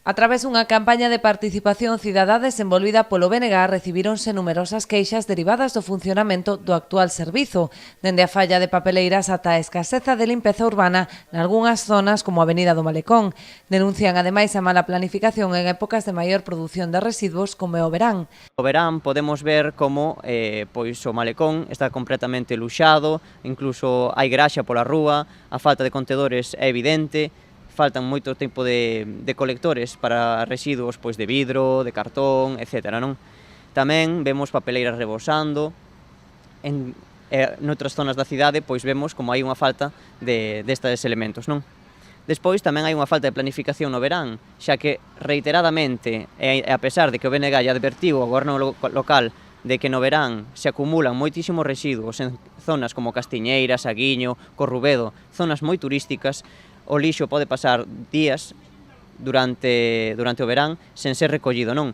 A través dunha campaña de participación cidadá desenvolvida polo BNG recibíronse numerosas queixas derivadas do funcionamento do actual servizo, dende a falla de papeleiras ata a escaseza de limpeza urbana nalgunhas zonas como a Avenida do Malecón. Denuncian ademais a mala planificación en épocas de maior produción de residuos como é o verán. O verán podemos ver como pois o Malecón está completamente luxado, incluso hai graxa pola rúa, a falta de contedores é evidente, faltan moito tempo de colectores para residuos pois de vidro, de cartón, etc. Non? Tamén vemos papeleiras rebosando, noutras zonas da cidade pois vemos como hai unha falta destes elementos. Non? Despois tamén hai unha falta de planificación no verán, xa que reiteradamente, e a pesar de que o BNG lle advertiu ao goberno local de que no verán se acumulan moitísimos residuos en zonas como Castiñeira, Saguiño, Corrubedo, zonas moi turísticas, o lixo pode pasar días durante o verán sen ser recollido, non?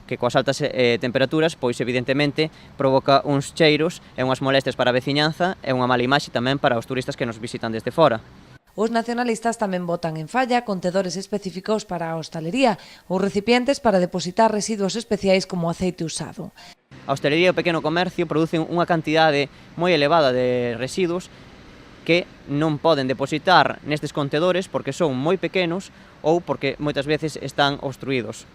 Que coas altas temperaturas, pois evidentemente provoca uns cheiros e unhas molestias para a veciñanza e unha mala imaxe tamén para os turistas que nos visitan desde fora. Os nacionalistas tamén botan en falla contedores específicos para a hostalería ou recipientes para depositar residuos especiais como aceite usado. A hostalería e o pequeno comercio producen unha cantidade moi elevada de residuos que non poden depositar nestes contedores porque son moi pequenos ou porque moitas veces están obstruídos.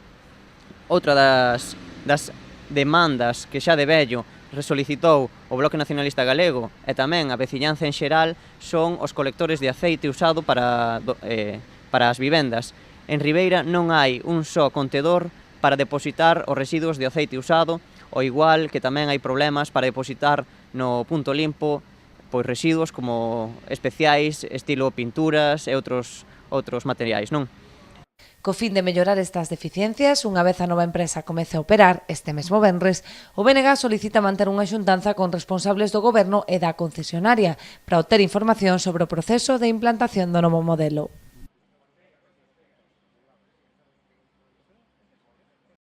Outra das demandas que xa de vello resolicitou o Bloque Nacionalista Galego e tamén a veciñanza en xeral son os colectores de aceite usado para as vivendas. En Ribeira non hai un só contedor para depositar os residuos de aceite usado, ao igual que tamén hai problemas para depositar no punto limpo pois residuos como especiais, estilo pinturas e outros materiais, non? Co fin de mellorar estas deficiencias, unha vez a nova empresa comece a operar este mesmo venres, o BNG solicita manter unha xuntanza con responsables do goberno e da concesionaria para obter información sobre o proceso de implantación do novo modelo.